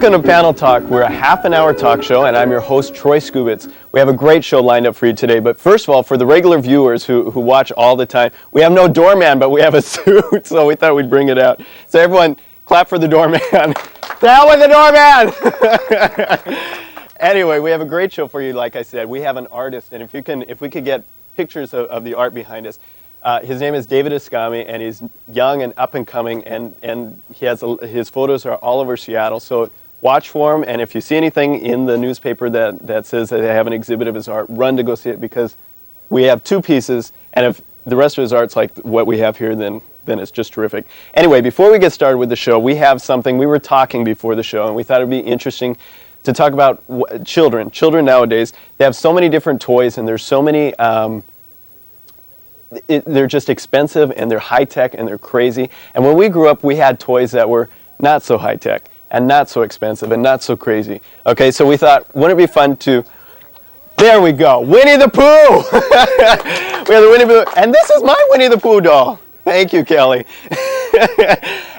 Welcome to Panel Talk. We're a half-an-hour talk show, and I'm your host, Troy Skubitz. We have a great show lined up for you today, but first of all, for the regular viewers who watch all the time, we have no doorman, but we have a suit, so we thought we'd bring it out. So everyone, clap for the doorman. The hell with the doorman! Anyway, we have a great show for you, like I said. We have an artist, and if we could get pictures of the art behind us. His name is Pio Escame, and he's young and up and coming, and he has his photos are all over Seattle. So watch for him, and if you see anything in the newspaper that says that they have an exhibit of his art, run to go see it, because we have two pieces, and if the rest of his art's like what we have here, then it's just terrific. Anyway, before we get started with the show, we have something. We were talking before the show, and we thought it would be interesting to talk about children. Children nowadays, they have so many different toys, and there's so many... they're just expensive, and they're high-tech, and they're crazy. And when we grew up, we had toys that were not so high-tech, and not so expensive, and not so crazy. Okay, so we thought, wouldn't it be fun to... There we go, Winnie the Pooh! We have the Winnie the Pooh, and this is my Winnie the Pooh doll. Thank you, Kelly.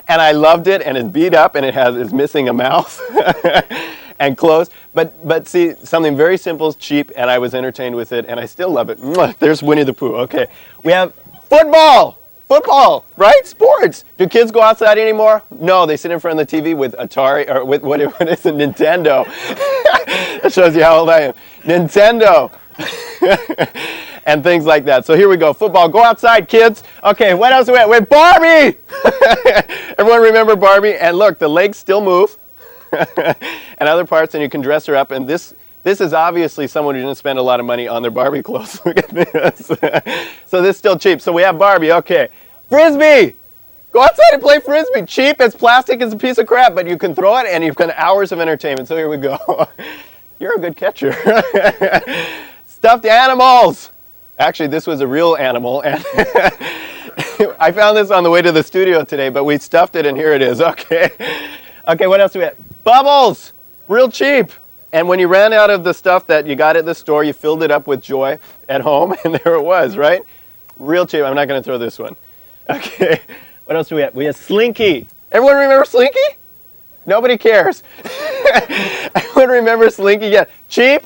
And I loved it, and it's beat up, and it's missing a mouth. And clothes, but see, something very simple, cheap, and I was entertained with it, and I still love it. Mwah, there's Winnie the Pooh. Okay, we have football, right? Sports. Do kids go outside anymore? No, they sit in front of the TV with Atari, or with what is it, Nintendo. That shows you how old I am. Nintendo. And things like that. So here we go. Football. Go outside, kids. Okay, what else do we have? With Barbie. Everyone remember Barbie? And look, the legs still move. And other parts, and you can dress her up. And this is obviously someone who didn't spend a lot of money on their Barbie clothes. Look at this. So this is still cheap. So we have Barbie. Okay. Frisbee. Go outside and play Frisbee. Cheap. It's plastic. It's a piece of crap, but you can throw it, and you've got hours of entertainment. So here we go. You're a good catcher. Stuffed animals. Actually, this was a real animal, and I found this on the way to the studio today, but we stuffed it, and here it is. Okay. Okay, what else do we have? Bubbles! Real cheap. And when you ran out of the stuff that you got at the store, you filled it up with joy at home, and there it was, right? Real cheap. I'm not going to throw this one. Okay, what else do we have? We have Slinky. Everyone remember Slinky? Nobody cares. Everyone remember Slinky? Yeah, cheap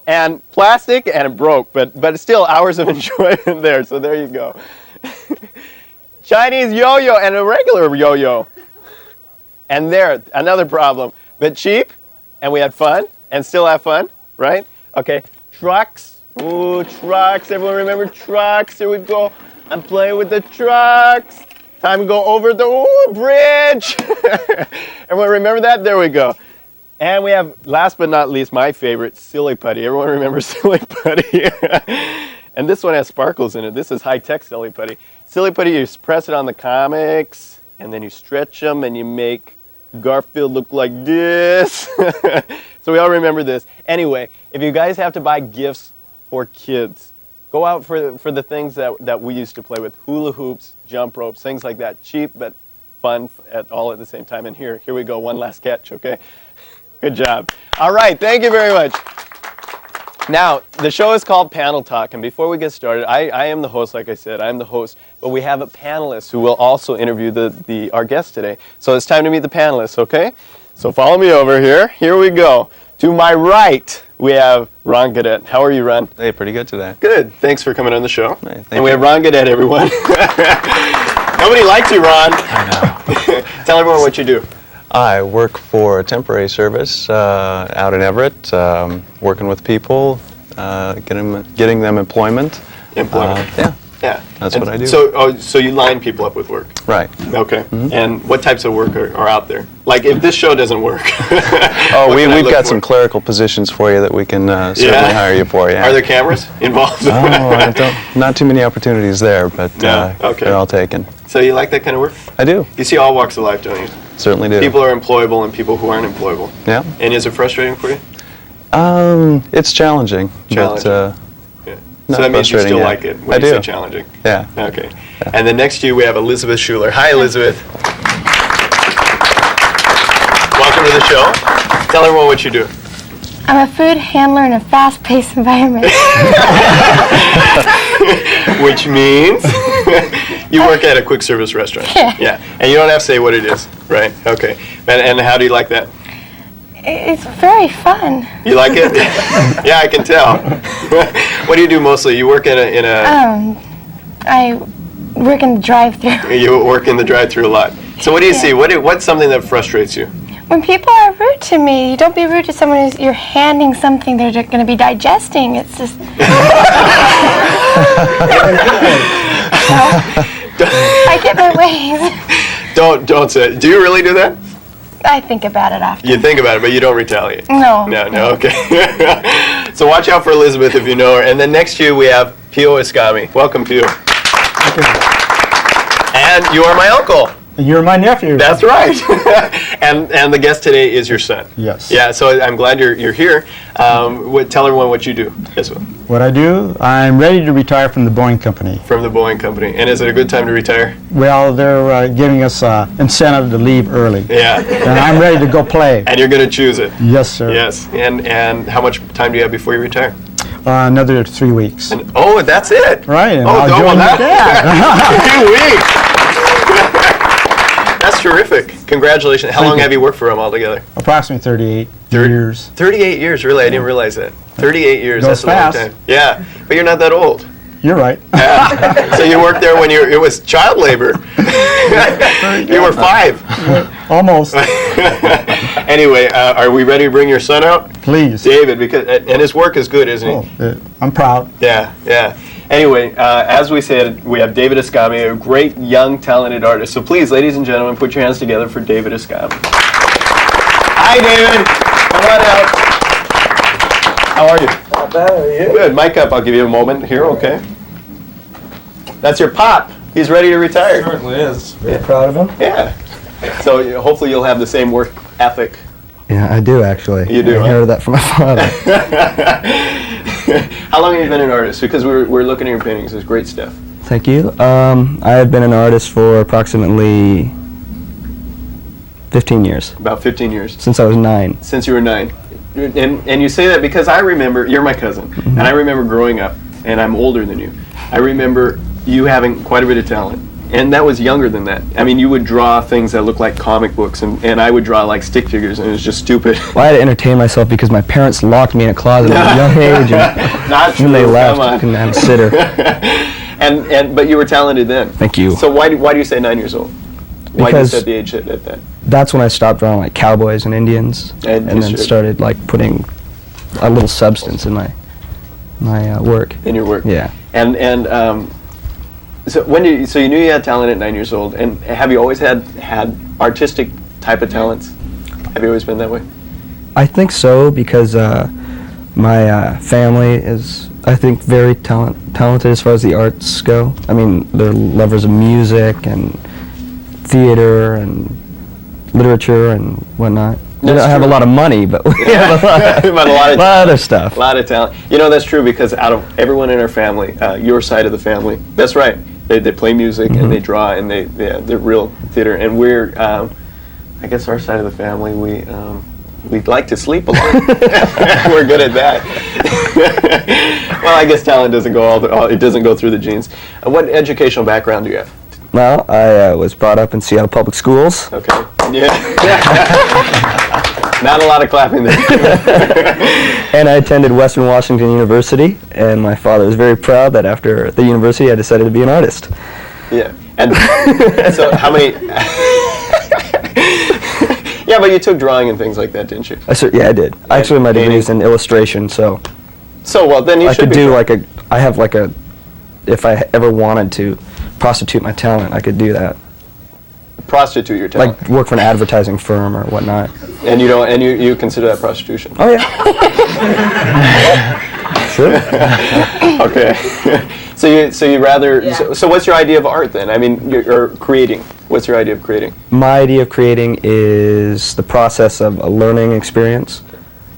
and plastic, and it broke, but it's still hours of enjoyment there, so there you go. Chinese yo-yo and a regular yo-yo. And there, another problem. But cheap, and we had fun, and still have fun, right? Okay, trucks. Ooh, trucks. Everyone remember trucks? Here we go. I'm playing with the trucks. Time to go over the bridge. Everyone remember that? There we go. And we have, last but not least, my favorite, Silly Putty. Everyone remember Silly Putty? And this one has sparkles in it. This is high-tech Silly Putty. Silly Putty, you press it on the comics, and then you stretch them, and you make Garfield look like this. So we all remember this. Anyway, if you guys have to buy gifts for kids, go out for the things that we used to play with. Hula hoops, jump ropes, things like that. Cheap but fun all at the same time. And here we go. One last catch, okay? Good job. All right, thank you very much. Now, the show is called Panel Talk, and before we get started, I am the host, like I said, I'm the host, but we have a panelist who will also interview our guest today. So it's time to meet the panelists, okay? So follow me over here. Here we go. To my right, we have Ron Guadette. How are you, Ron? Hey, pretty good today. Good. Thanks for coming on the show. Hey, thank and we have Ron Guadette, everyone. Nobody likes you, Ron. I know. Tell everyone what you do. I work for a temporary service out in Everett, working with people, getting them employment. Employment. Yeah, that's what I do. So you line people up with work? Right. Okay. Mm-hmm. And what types of work are out there? Like if this show doesn't work. We've got some clerical positions for you that we can certainly hire you for. Yeah. Are there cameras involved? Not too many opportunities there, but they're all taken. So you like that kind of work? I do. You see all walks of life, don't you? Certainly do. People are employable and people who aren't employable. Yeah. And is it frustrating for you? It's challenging. But, so that means you still like it when you say challenging. Yeah. Okay. Yeah. And then next to you we have Elizabeth Schuler. Hi, Elizabeth. Welcome to the show. Tell everyone what you do. I'm a food handler in a fast-paced environment. Which means you work at a quick service restaurant. Yeah. And you don't have to say what it is, right? Okay. And how do you like that? It's very fun. You like it? Yeah, I can tell. What do you do mostly? You work in a I work in the drive-thru. You work in the drive-thru a lot. So what do you see? What's something that frustrates you? When people are rude to me, don't be rude to someone who's you're handing something they're going to be digesting. It's just. I get my ways. Don't say it. Do you really do that? I think about it often. You think about it, but you don't retaliate. No. No, okay. So watch out for Elizabeth if you know her. And then next to you we have Pio Escame. Welcome, Pio. Thank you. And you are my uncle. You're my nephew. That's right. and the guest today is your son. Yes. Yeah, so I'm glad you're here. Tell everyone what you do. Yes, well. What I do, I'm ready to retire from the Boeing company. From the Boeing company. And is it a good time to retire? Well, they're giving us incentive to leave early. Yeah. And I'm ready to go play. And you're going to choose it. Yes, sir. Yes. And how much time do you have before you retire? Another 3 weeks. Oh, that's it. Right. And Oh, I'll don't join want your dad. 2 weeks. That's terrific. Congratulations. How long have you worked for him altogether? Approximately 38 years. 38 years, really? I didn't realize that. 38 years, Goes that's a long fast. time. Yeah, but you're not that old. You're right. Yeah. So you worked there when it was child labor. You were 5. Almost. Anyway, are we ready to bring your son out? Please. David, and his work is good, isn't he? Oh, I'm proud. Yeah. Anyway, as we said, we have David Escame, a great, young, talented artist. So please, ladies and gentlemen, put your hands together for David Escame. Hi, David. Come on out. How are you? Not bad, are you? Good. Mic up. I'll give you a moment here, okay? That's your pop. He's ready to retire. Certainly is. Very proud of him. Yeah. So hopefully you'll have the same work ethic. Yeah, I do actually. You do, I inherited that from my father. How long have you been an artist? Because we're looking at your paintings. It's great stuff. Thank you. I have been an artist for approximately 15 years. About 15 years. Since I was 9. Since you were 9. And you say that because I remember, you're my cousin, and I remember growing up, and I'm older than you. I remember you having quite a bit of talent. And that was younger than that. I mean, you would draw things that looked like comic books, and I would draw like stick figures, and it was just stupid. Well, I had to entertain myself because my parents locked me in a closet at a young age, and Not true. when they left, Come on. I couldn't have a sitter. But you were talented then. Thank you. So why do you say 9 years old? Why do you Because set the age at that? that's when I stopped drawing like cowboys and Indians, And and you then should. started like putting a little substance in my work. In your work? Yeah. So so you knew you had talent at 9 years old, and have you always had artistic type of talents? Have you always been that way? I think so because my family is, I think, very talented as far as the arts go. I mean, they're lovers of music and theater and literature and whatnot. We That's don't have a true. lot of money, but we have a lot But a lot of other stuff. A lot of talent. You know, that's true because out of everyone in our family, your side of the family, that's right. They play music and they draw and they're real theater. And we're, I guess our side of the family, we like to sleep a lot. We're good at that. Well, I guess talent doesn't go it doesn't go through the genes. What educational background do you have? Well, I was brought up in Seattle Public Schools. Okay. Yeah. Not a lot of clapping there. And I attended Western Washington University, and my father was very proud that after the university I decided to be an artist. Yeah. And so how many... Yeah, but you took drawing and things like that, didn't you? Yeah, I did. Actually, my degree is in illustration, so So, well, then you I should could be... do if I ever wanted to prostitute my talent, I could do that. Prostitute your talent. Like work for an advertising firm or whatnot. And you consider that prostitution? Oh, yeah. Sure. Okay. So you rather... Yeah. So what's your idea of art then? I mean, or creating. What's your idea of creating? My idea of creating is the process of a learning experience,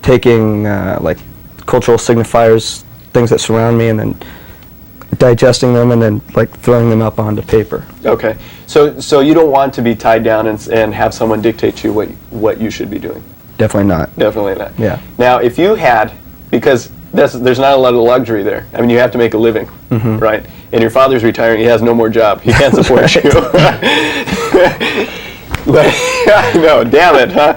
taking like cultural signifiers, things that surround me, and then digesting them and then like throwing them up onto paper. Okay. So you don't want to be tied down and have someone dictate to you what you should be doing? Definitely not. Definitely not. Yeah. Now, if you had, because there's not a lot of luxury there. I mean, you have to make a living, right? And your father's retiring; he has no more job. He can't support you. No, damn it, huh?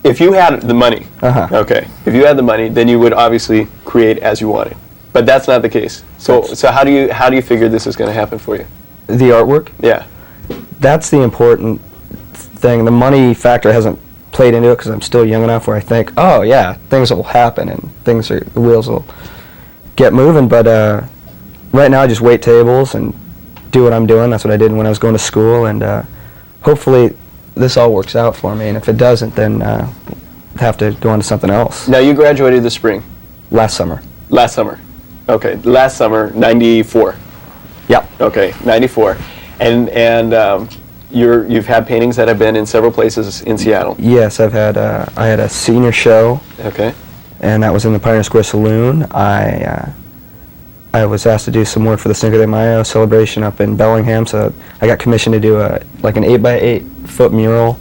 if you had the money, Uh-huh. okay, if you had the money, then you would obviously create as you wanted. But that's not the case. So how do you figure this is going to happen for you? The artwork, Yeah. that's the important thing. The money factor hasn't played into it because I'm still young enough where I think, oh yeah, things will happen and the wheels will get moving. But right now I just wait tables and do what I'm doing. That's what I did when I was going to school, and hopefully this all works out for me. And if it doesn't, then I'll have to go on to something else. Now you graduated this spring, Last summer. last summer. Okay, last summer, 94. Yep. Okay, 94. And you've had paintings that have been in several places in Seattle. Yes, I had a senior show, Okay. and that was in the Pioneer Square Saloon. I was asked to do some work for the Cinco de Mayo celebration up in Bellingham, so I got commissioned to do an 8-by-8-foot mural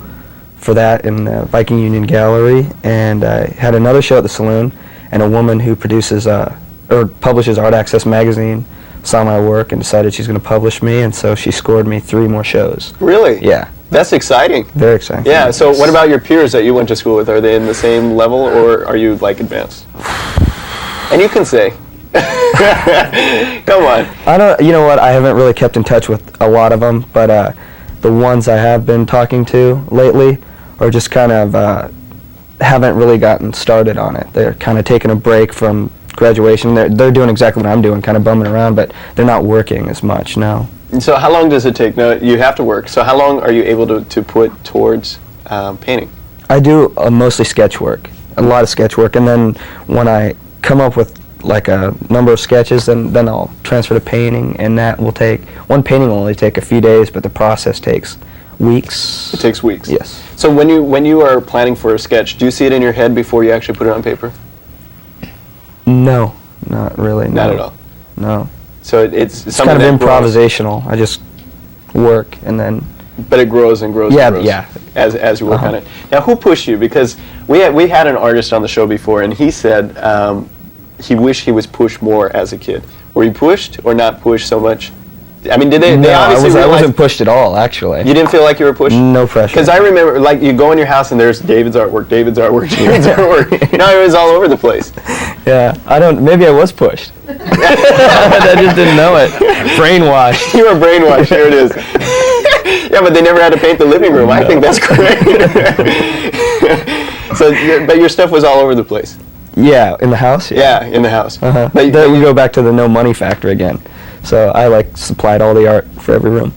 for that in the Viking Union Gallery, and I had another show at the Saloon, and a woman who produces or publishes Art Access magazine saw my work and decided she's going to publish me, and so she scored me 3 more shows. Really? Yeah, That's exciting. very exciting. Yeah, so what about your peers that you went to school with? Are they in the same level, or are you like advanced? And you can say. Come on. I don't. You know what? I haven't really kept in touch with a lot of them, but the ones I have been talking to lately are just kind of haven't really gotten started on it. They're kind of taking a break from graduation. They're doing exactly what I'm doing, kind of bumming around, but they're not working as much now. And so how long does it take? Now, you have to work. So how long are you able to put towards painting? I do mostly sketch work, a lot of sketch work, and then when I come up with like a number of sketches, then I'll transfer to painting, and that will take, one painting will only take a few days, but the process takes weeks. It takes weeks. Yes. So when you are planning for a sketch, do you see it in your head before you actually put it on paper? No, not really. Not no. at all. No. So it's It's kind of improvisational. I just work and then. But it grows and grows Yeah, and grows yeah. as you work Uh-huh. on it. Now, who pushed you? Because we had an artist on the show before, and he said he wished he was pushed more as a kid. Were you pushed or not pushed so much? I mean, did they No, obviously I realize wasn't pushed at all, actually. you didn't feel like you were pushed? No pressure. Because I remember, like, you go in your house and there's David's artwork, David's artwork, David's artwork. You know, it was all over the place. Yeah, maybe I was pushed. I just didn't know it. Brainwashed. You were brainwashed, here it is. Yeah, but they never had to paint the living room. I think that's great. But your stuff was all over the place. Yeah, in the house? Yeah, in the house. Uh-huh. But Then we go back to the no money factor again. So I supplied all the art for every room.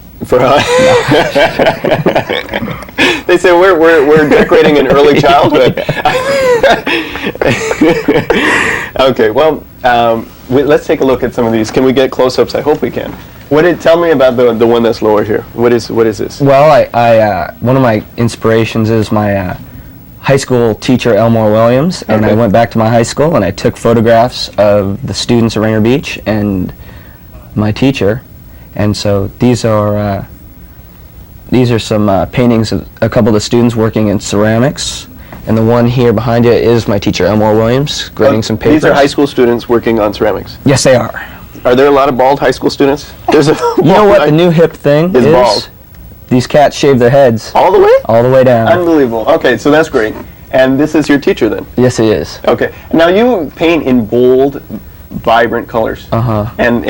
They say we're decorating an early childhood. Okay, well, let's take a look at some of these. Can we get close-ups? I hope we can. Tell me about the one that's lower here. What is this? Well, I one of my inspirations is my high school teacher, Elmore Williams, and Okay. I went back to my high school and I took photographs of the students at Rainier Beach and my teacher, and so these are some paintings of a couple of the students working in ceramics, and the one here behind you is my teacher, Elmore Williams, grading some papers. These are high school students working on ceramics. Yes, they are. Are there a lot of bald high school students? There's a You know what the new hip thing is is? bald. These cats shave their heads All the way? all the way down. Unbelievable. Okay, so that's great. And this is your teacher then? Yes, it is. Okay. Now you paint in bold, vibrant colors. Uh-huh. And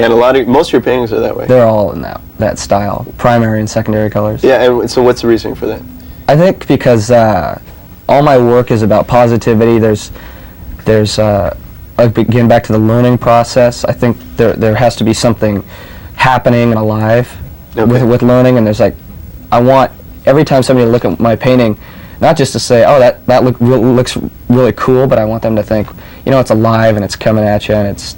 most of your paintings are that way. They're all in that style, primary and secondary colors. Yeah, and so what's the reasoning for that? I think because all my work is about positivity. There's again back to the learning process. I think there has to be something happening and alive Okay. with learning, and there's I want every time somebody to look at my painting, not just to say, oh, that looks really cool, but I want them to think, it's alive and it's coming at you, and it's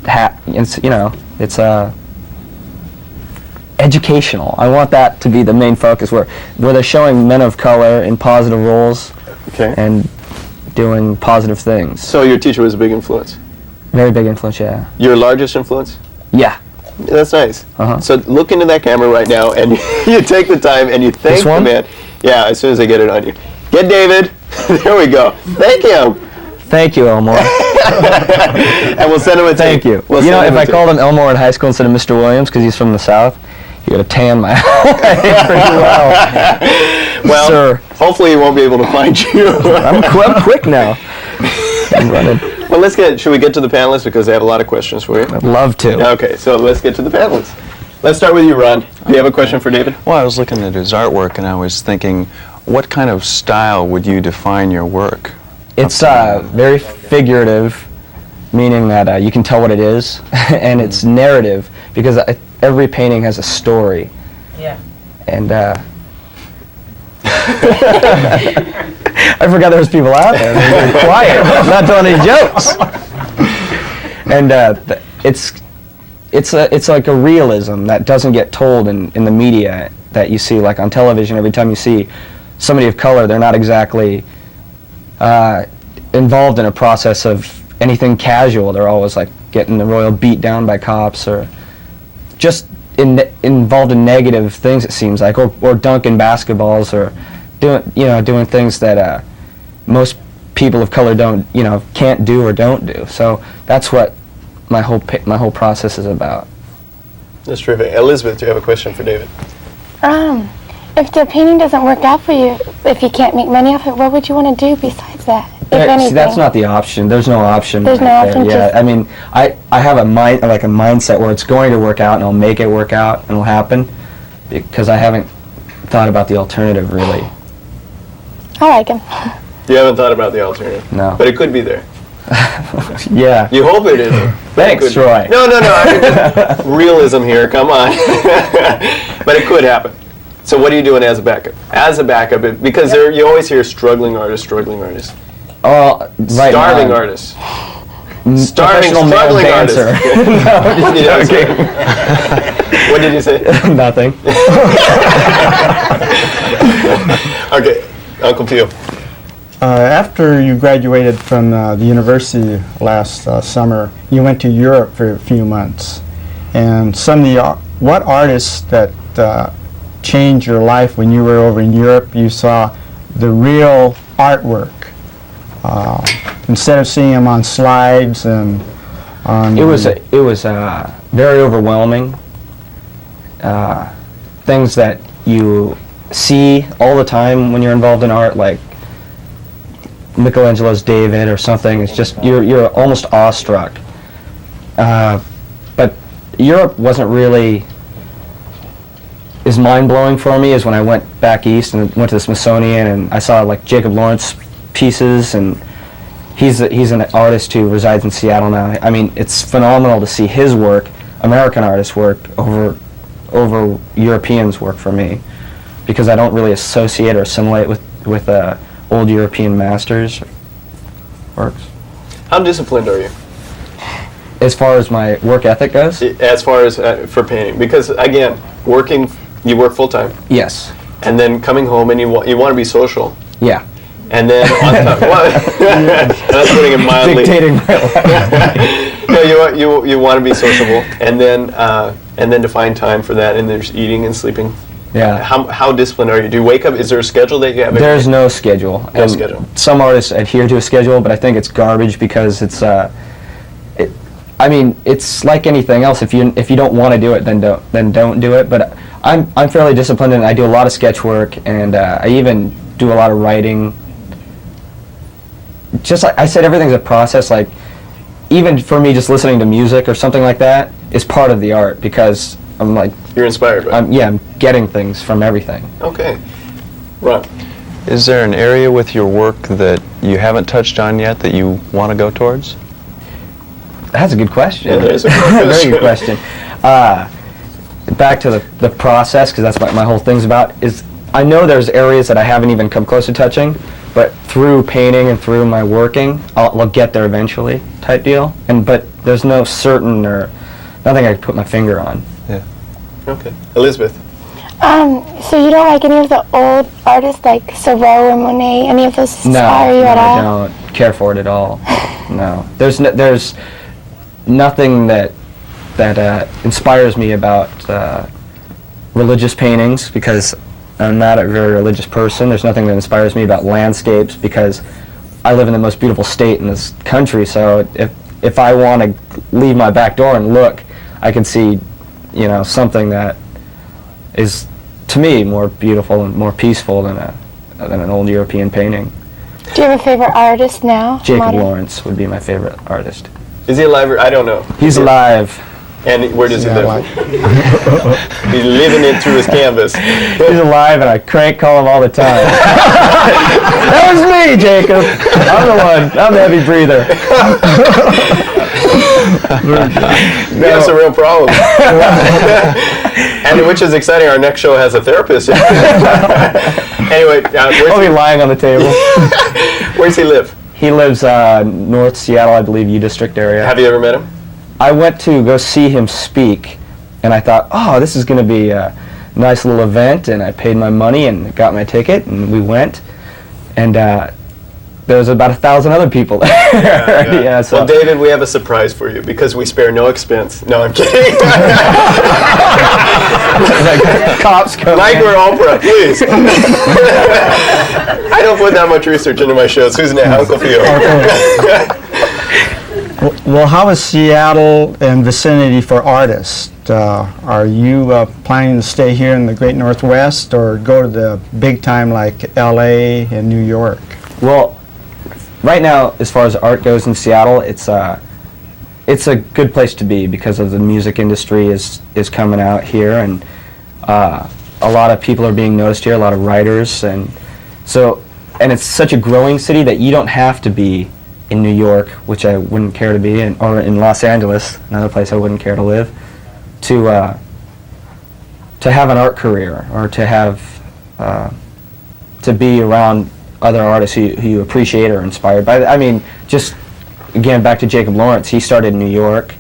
educational. I want that to be the main focus, where they're showing men of color in positive roles Okay. and doing positive things. So your teacher was a big influence. Very big influence, yeah. Your largest influence? Yeah. Yeah, that's nice. Uh-huh. So look into that camera right now, and you take the time and you thank This one? the man. Yeah, as soon as I get it on you. Get David. There we go. Thank him. Thank you, Elmore. And we'll send him a Thank tape. you. We'll If send him a I tape. called him Elmore in high school instead of Mr. Williams because he's from the South, he would have tanned my eye pretty well. Well, Sir. Hopefully he won't be able to find you. I'm quick now. I'm running. Well, should we get to the panelists because they have a lot of questions for you? I'd love to. Okay, so let's get to the panelists. Let's start with you, Ron. Do you have a question for David? Well, I was looking at his artwork and I was thinking, what kind of style would you define your work? It's very figurative, meaning that you can tell what it is, and it's narrative because every painting has a story. Yeah. And I forgot there was people out there. They're very quiet, not telling any jokes. And it's like a realism that doesn't get told in the media that you see, like on television. Every time you see somebody of color, they're not exactly involved in a process of anything casual. They're always like getting the royal beat down by cops or just involved in negative things, it seems like, or dunking basketballs or doing things that most people of color can't do or don't do. So that's what my whole process is about. That's terrific. Elizabeth, do you have a question for David? If the painting doesn't work out for you, if you can't make money off it, what would you want to do besides that? If anything? See, that's not the option. There's no option. There's no option. Yeah, I mean, I have a mindset where it's going to work out, and I'll make it work out, and it'll happen, because I haven't thought about the alternative really. I like him. You haven't thought about the alternative? No. But it could be there. Yeah. You hope it isn't. Thanks, Troy. No. I mean, just realism here. Come on. But it could happen. So what are you doing as a backup? As a backup, because you always hear struggling artists. Oh, right. Starving artists. Starving, Professional male struggling artists. dancer. No, okay. What did you say? Nothing. Okay, Uncle Pio. After you graduated from the university last summer, you went to Europe for a few months. And what artists that changed your life when you were over in Europe, you saw the real artwork instead of seeing them on slides and on... It was very overwhelming. Things that you see all the time when you're involved in art, like Michelangelo's David or something. It's just you're almost awestruck. But Europe wasn't really as mind-blowing for me as when I went back east and went to the Smithsonian and I saw like Jacob Lawrence pieces, and he's an artist who resides in Seattle now. I mean, it's phenomenal to see his work, American artists' work, over Europeans' work for me, because I don't really associate or assimilate with old European masters' works. How disciplined are you? As far as my work ethic goes? As far as for painting, because again, you work full time, Yes. and then coming home and you want to be social, Yeah. and then on top, that's putting it mildly. Dictating my life. No, you want to be sociable, and then to find time for that, and there's eating and sleeping. Yeah. How disciplined are you? Do you wake up? Is there a schedule that you have? There's no schedule. No schedule. Some artists adhere to a schedule, but I think it's garbage because it's I mean, it's like anything else. If you don't want to do it, then don't do it. But I'm fairly disciplined, and I do a lot of sketch work, and I even do a lot of writing. Just like I said, everything's a process. Like even for me, just listening to music or something like that is part of the art, because I'm like, You're inspired by it. I'm getting things from everything. Okay. Ron. Is there an area with your work that you haven't touched on yet that you want to go towards? That's a good question. Yeah, that is a good question. Very good question. Back to the process, because that's what my whole thing's about, is I know there's areas that I haven't even come close to touching, but through painting and through my working, I'll get there eventually, type deal. But there's no certain or nothing I can put my finger on. Yeah. Okay. Elizabeth. So you don't like any of the old artists like Thoreau or Monet? Any of those inspire you at all? I don't care for it at all. No. There's nothing that inspires me about religious paintings, because I'm not a very religious person. There's nothing that inspires me about landscapes, because I live in the most beautiful state in this country. So if I want to leave my back door and look, I can see, something that is, to me, more beautiful and more peaceful than than an old European painting. Do you have a favorite artist now? Jacob modern? Lawrence would be my favorite artist. Is he alive? I don't know. He's alive. And where does he Yeah, live? like- He's living it through his canvas. He's alive, and I crank call him all the time. That was me, Jacob. I'm the one. I'm the heavy breather. That's a real problem. And which is exciting. Our next show has a therapist. Anyway, I'll be lying on the table. where's he live? He lives North Seattle, I believe, U District area. Have you ever met him? I went to go see him speak, and I thought, oh, this is going to be a nice little event, and I paid my money and got my ticket, and we went, and there was about 1,000 other people there. Yeah, so. Well, David, we have a surprise for you because we spare no expense. No, I'm kidding. Cops come Mike in. or Oprah, please. I don't put that much research into my shows. Who's next? Uncle Pio. Well, how is Seattle and vicinity for artists? Are you planning to stay here in the Great Northwest or go to the big time like LA and New York? Well, right now, as far as art goes in Seattle, it's a good place to be because of the music industry is coming out here, and a lot of people are being noticed here, a lot of writers, and it's such a growing city that you don't have to be in New York, which I wouldn't care to be, or in Los Angeles, another place I wouldn't care to live, to have an art career or to have to be around other artists who you appreciate or are inspired by. I mean, just again back to Jacob Lawrence. He started in New York,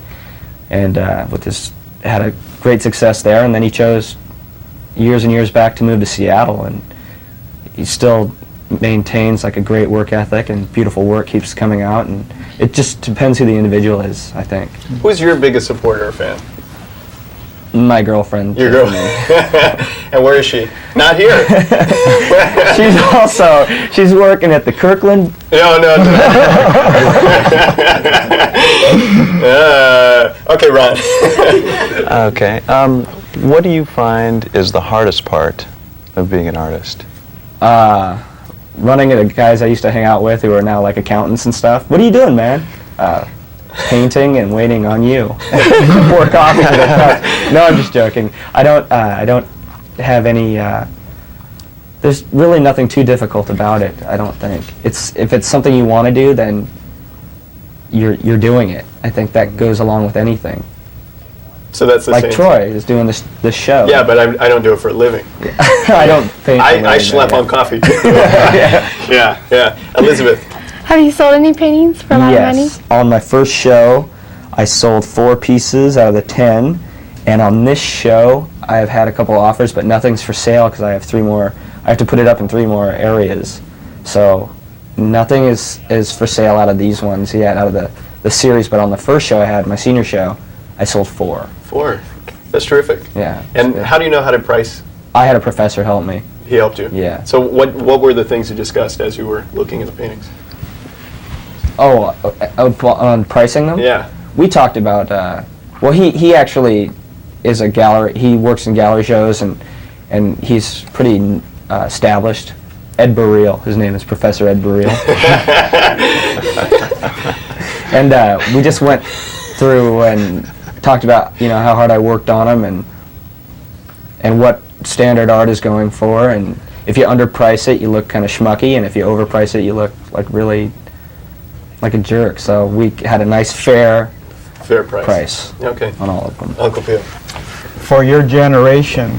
and had a great success there, and then he chose years and years back to move to Seattle, and he still maintains like a great work ethic, and beautiful work keeps coming out, and it just depends who the individual is, I think. Who's your biggest supporter or fan? My girlfriend. Your girl. And where is she? Not here. She's working at the Kirkland. No. Okay, Ron. Okay. What do you find is the hardest part of being an artist? Running into guys I used to hang out with who are now like accountants and stuff. What are you doing, man? Painting and waiting on you. Pour coffee to the cup. No, I'm just joking. I don't have any. There's really nothing too difficult about it. I don't think. If it's something you want to do, then you're doing it. I think that goes along with anything. So that's the like same. Troy is doing this show. Yeah, but I don't do it for a living. I don't paint. I schlep on coffee too. Yeah. Elizabeth. Have you sold any paintings for a lot of money? Yes. On my first show, I sold 4 pieces out of the 10, and on this show, I have had a couple offers, but nothing's for sale because I have 3 more. I have to put it up in 3 more areas, so nothing is for sale out of these ones yet, out of the series. But on the first show I had, my senior show, I sold 4. 4. That's terrific. Yeah. And how do you know how to price? I had a professor help me. He helped you? Yeah. So what were the things you discussed as you were looking at the paintings? Oh, on pricing them? Yeah. We talked about, well, he actually is a gallery, he works in gallery shows, and he's pretty established. Ed Burrell, his name is Professor Ed Burrell. And we just went through and talked about, how hard I worked on them and what standard art is going for, and if you underprice it, you look kind of schmucky, and if you overprice it, you look like really like a jerk. So we had a nice fair price Okay. on all of them. Uncle Pio. For your generation,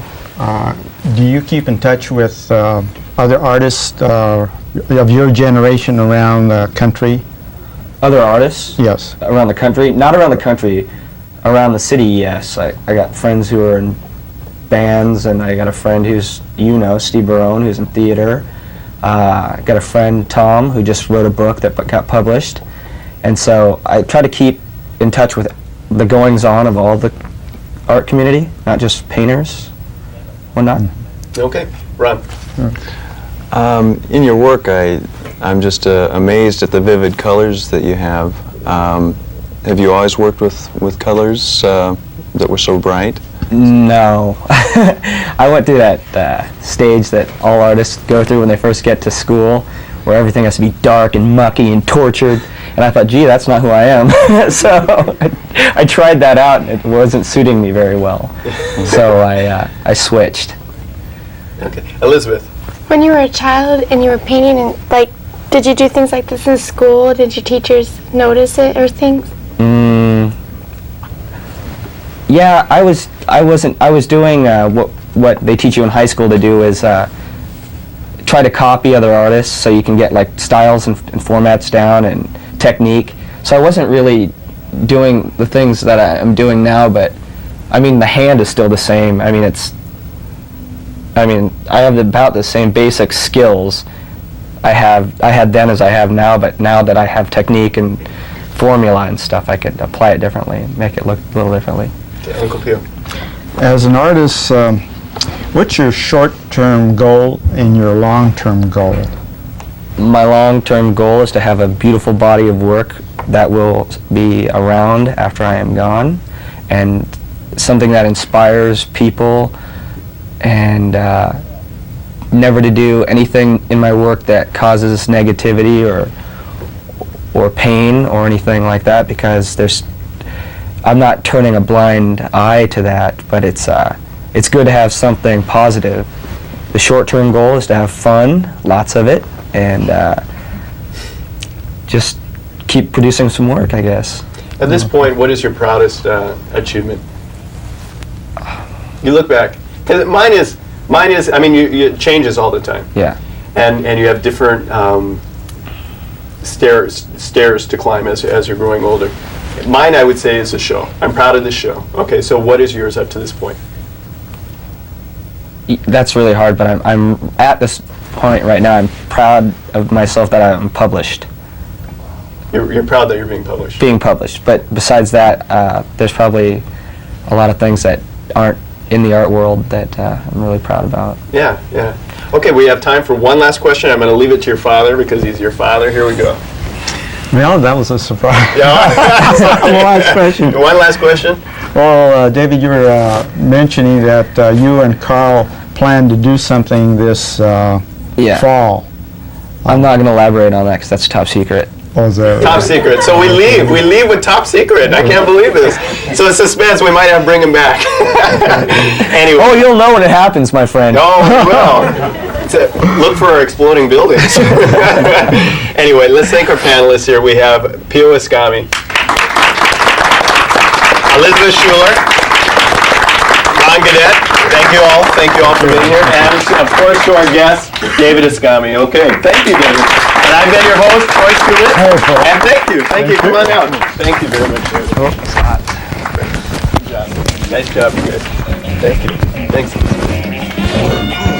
do you keep in touch with other artists of your generation around the country? Other artists? Yes. Around the country? Not around the country. Around the city, yes. I got friends who are in bands, and I got a friend who's, Steve Barone, who's in theater. I got a friend, Tom, who just wrote a book that got published. And so I try to keep in touch with the goings-on of all the art community, not just painters, whatnot. Okay. Ron. In your work, I'm just amazed at the vivid colors that you have. Have you always worked with colors that were so bright? No. I went through that stage that all artists go through when they first get to school, where everything has to be dark and mucky and tortured. And I thought, gee, that's not who I am. So I tried that out, and it wasn't suiting me very well. So I switched. Okay. Elizabeth. When you were a child and you were painting, and like, did you do things like this in school? Did your teachers notice it or things? Yeah, I was doing what they teach you in high school to do is try to copy other artists so you can get like styles and formats down and technique. So I wasn't really doing the things that I'm doing now, but I mean the hand is still the same. I mean I have about the same basic skills I had then as I have now, but now that I have technique and formula and stuff, I could apply it differently and make it look a little differently. Okay, Uncle Pio. As an artist, what's your short-term goal and your long-term goal? My long-term goal is to have a beautiful body of work that will be around after I am gone, and something that inspires people, and never to do anything in my work that causes negativity or pain or anything like that, because I'm not turning a blind eye to that, but it's good to have something positive. The short-term goal is to have fun, lots of it, and just keep producing some work, I guess. At this point, what is your proudest achievement? You look back, because mine is. I mean, it changes all the time. Yeah. And you have different stairs to climb as you're growing older. Mine, I would say, is the show. I'm proud of this show. Okay, so what is yours up to this point? That's really hard, but I'm at this point right now. I'm proud of myself that I'm published. You're proud that you're being published. Being published, but besides that, there's probably a lot of things that aren't in the art world that I'm really proud about. Yeah, yeah. Okay, we have time for one last question. I'm going to leave it to your father because he's your father. Here we go. Well, that was a surprise. Yeah. One last question. One last question. Well, David, you were mentioning that you and Carl plan to do something this fall. I'm not going to elaborate on that because that's top secret. Oh, is that Top secret. So we leave with top secret. I can't believe this. So it's suspense. We might have to bring him back. Anyway. Oh, you'll know when it happens, my friend. Oh, we will. Look for our exploding buildings. Anyway, let's thank our panelists here. We have Pio Escame, Elizabeth Schuler, Guadette. Thank you all for being here. And of course to our guest, David Escame. Okay, thank you, David. And I've been your host, Troy Skubitz. And thank you. Come on out. Thank you very much, David. Oh, it's hot. Good job. Nice job, you guys. Thank you. Thanks.